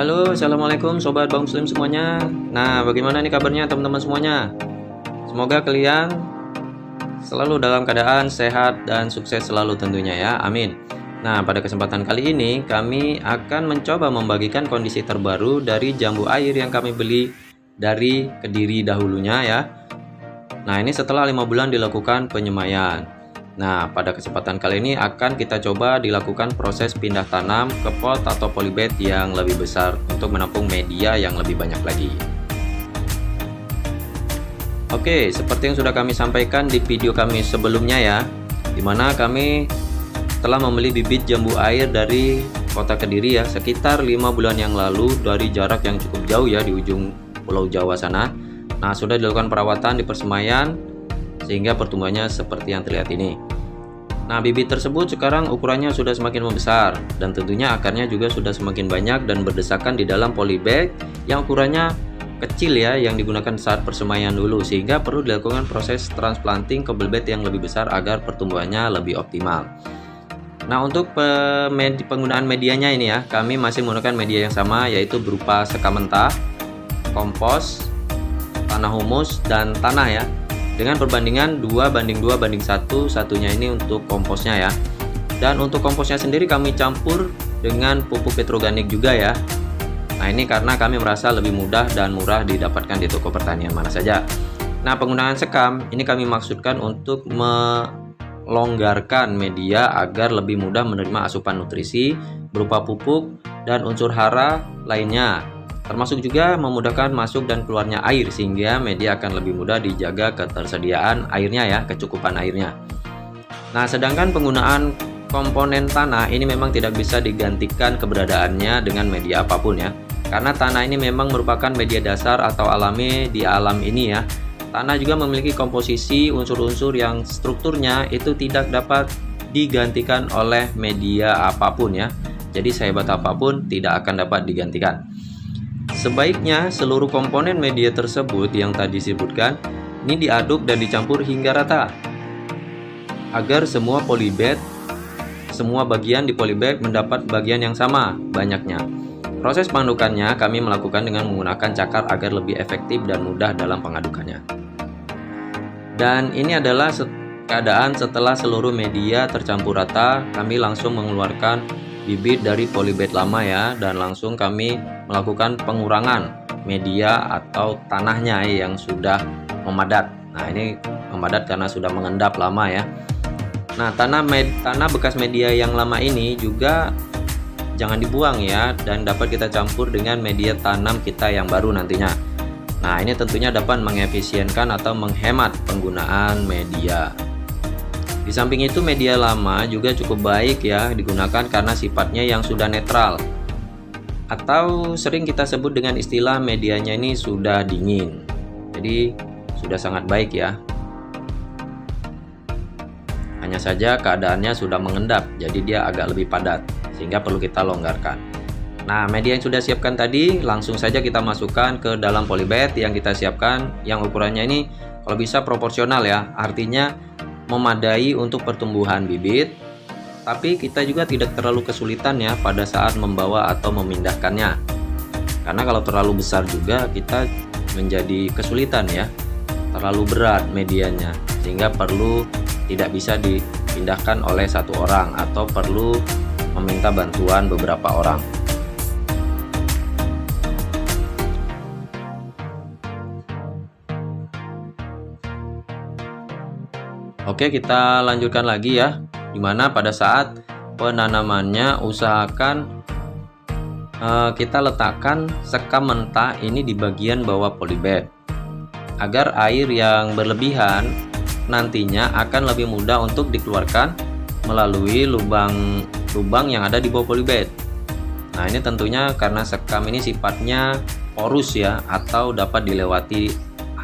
Halo, assalamualaikum sobat Bang Muslim semuanya. Nah, bagaimana nih kabarnya teman-teman semuanya? Semoga kalian selalu dalam keadaan sehat dan sukses selalu tentunya ya, amin. Nah, pada kesempatan kali ini kami akan mencoba membagikan kondisi terbaru dari jambu air yang kami beli dari Kediri dahulunya ya. Nah, ini setelah 5 bulan dilakukan penyemaian. Nah, pada kesempatan kali ini akan kita coba dilakukan proses pindah tanam ke pot atau polybag yang lebih besar untuk menampung media yang lebih banyak lagi. Oke, seperti yang sudah kami sampaikan di video kami sebelumnya ya, dimana kami telah membeli bibit jambu air dari kota Kediri ya, sekitar 5 bulan yang lalu dari jarak yang cukup jauh ya di ujung Pulau Jawa sana. Nah, sudah dilakukan perawatan di persemaian sehingga pertumbuhannya seperti yang terlihat ini. Nah, bibit tersebut sekarang ukurannya sudah semakin membesar dan tentunya akarnya juga sudah semakin banyak dan berdesakan di dalam polybag yang ukurannya kecil ya, yang digunakan saat persemaian dulu, sehingga perlu dilakukan proses transplanting ke bibit yang lebih besar agar pertumbuhannya lebih optimal. Nah, untuk penggunaan medianya ini ya, kami masih menggunakan media yang sama, yaitu berupa sekam mentah, kompos, tanah humus, dan tanah ya, dengan perbandingan 2:2:1, satunya ini untuk komposnya ya. Dan untuk komposnya sendiri kami campur dengan pupuk petroganik juga ya. Nah, ini karena kami merasa lebih mudah dan murah didapatkan di toko pertanian mana saja. Nah, penggunaan sekam ini kami maksudkan untuk melonggarkan media agar lebih mudah menerima asupan nutrisi berupa pupuk dan unsur hara lainnya, termasuk juga memudahkan masuk dan keluarnya air, sehingga media akan lebih mudah dijaga ketersediaan airnya ya, kecukupan airnya. Nah, sedangkan penggunaan komponen tanah ini memang tidak bisa digantikan keberadaannya dengan media apapun ya, karena tanah ini memang merupakan media dasar atau alami di alam ini ya. Tanah juga memiliki komposisi unsur-unsur yang strukturnya itu tidak dapat digantikan oleh media apapun ya. Jadi sehebat apapun tidak akan dapat digantikan. Sebaiknya seluruh komponen media tersebut yang tadi disebutkan ini diaduk dan dicampur hingga rata agar semua bagian di polybag mendapat bagian yang sama banyaknya. Proses pengadukannya kami melakukan dengan menggunakan cakar agar lebih efektif dan mudah dalam pengadukannya. Dan ini adalah keadaan setelah seluruh media tercampur rata, kami langsung mengeluarkan bibit dari polybag lama ya, dan langsung kami melakukan pengurangan media atau tanahnya yang sudah memadat. Nah, ini memadat karena sudah mengendap lama ya. Nah, tanah bekas media yang lama ini juga jangan dibuang ya, dan dapat kita campur dengan media tanam kita yang baru nantinya. Nah, ini tentunya dapat mengefisienkan atau menghemat penggunaan media. Di samping itu, media lama juga cukup baik ya digunakan karena sifatnya yang sudah netral, atau sering kita sebut dengan istilah medianya ini sudah dingin. Jadi sudah sangat baik ya. Hanya saja keadaannya sudah mengendap, jadi dia agak lebih padat sehingga perlu kita longgarkan. Nah, media yang sudah siapkan tadi langsung saja kita masukkan ke dalam polybag yang kita siapkan, yang ukurannya ini kalau bisa proporsional ya, artinya memadai untuk pertumbuhan bibit, tapi kita juga tidak terlalu kesulitan ya pada saat membawa atau memindahkannya, karena kalau terlalu besar juga kita menjadi kesulitan ya, terlalu berat medianya, sehingga tidak bisa dipindahkan oleh satu orang atau perlu meminta bantuan beberapa orang. Oke, kita lanjutkan lagi ya, dimana pada saat penanamannya usahakan kita letakkan sekam mentah ini di bagian bawah polybag agar air yang berlebihan nantinya akan lebih mudah untuk dikeluarkan melalui lubang yang ada di bawah polybag. Nah, ini tentunya karena sekam ini sifatnya porus ya, atau dapat dilewati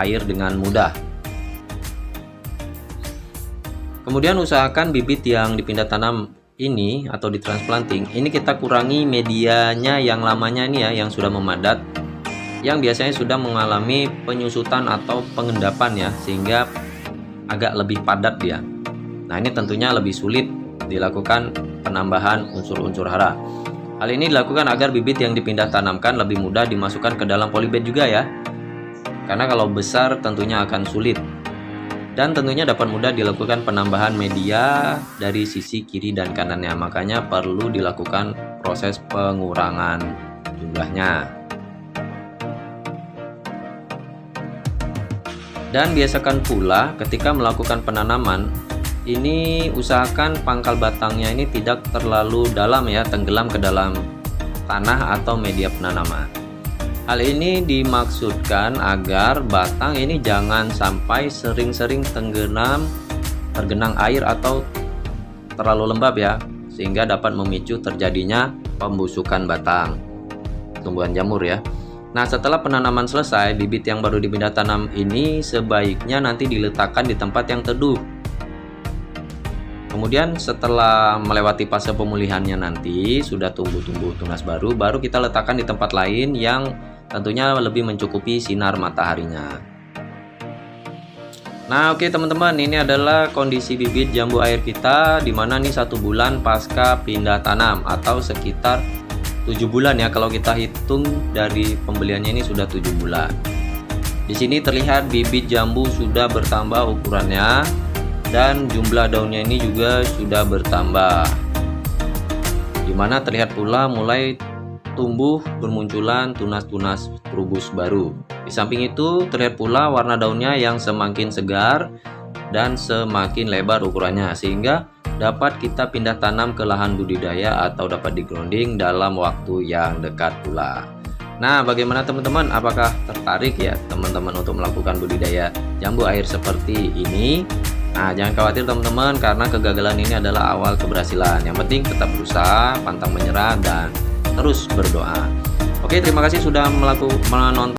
air dengan mudah. Kemudian usahakan bibit yang dipindah tanam ini atau ditransplanting ini kita kurangi medianya yang lamanya ini ya, yang sudah memadat, yang biasanya sudah mengalami penyusutan atau pengendapan ya, sehingga agak lebih padat dia. Nah, ini tentunya lebih sulit dilakukan penambahan unsur-unsur hara. Hal ini dilakukan agar bibit yang dipindah tanamkan lebih mudah dimasukkan ke dalam polybag juga ya. Karena kalau besar tentunya akan sulit. Dan tentunya dapat mudah dilakukan penambahan media dari sisi kiri dan kanannya. Makanya perlu dilakukan proses pengurangan jumlahnya. Dan biasakan pula ketika melakukan penanaman, ini usahakan pangkal batangnya ini tidak terlalu dalam ya, tenggelam ke dalam tanah atau media penanaman. Hal ini dimaksudkan agar batang ini jangan sampai sering-sering tergenang air atau terlalu lembab ya, sehingga dapat memicu terjadinya pembusukan batang tumbuhan jamur ya. Nah, setelah penanaman selesai, bibit yang baru dipindah tanam ini sebaiknya nanti diletakkan di tempat yang teduh. Kemudian setelah melewati fase pemulihannya nanti sudah tumbuh tunas baru kita letakkan di tempat lain yang tentunya lebih mencukupi sinar mataharinya. Nah, oke teman-teman, ini adalah kondisi bibit jambu air kita dimana nih 1 bulan pasca pindah tanam atau sekitar 7 bulan ya, kalau kita hitung dari pembeliannya ini sudah 7 bulan. Di sini terlihat bibit jambu sudah bertambah ukurannya dan jumlah daunnya ini juga sudah bertambah. Dimana terlihat pula mulai tumbuh bermunculan tunas-tunas trubus baru. Di samping itu terlihat pula warna daunnya yang semakin segar dan semakin lebar ukurannya, sehingga dapat kita pindah tanam ke lahan budidaya atau dapat di-grounding dalam waktu yang dekat pula. Nah, bagaimana teman-teman? Apakah tertarik ya teman-teman untuk melakukan budidaya jambu air seperti ini? Nah, jangan khawatir teman-teman, karena kegagalan ini adalah awal keberhasilan. Yang penting tetap berusaha, pantang menyerah, dan terus berdoa. Oke, terima kasih sudah menonton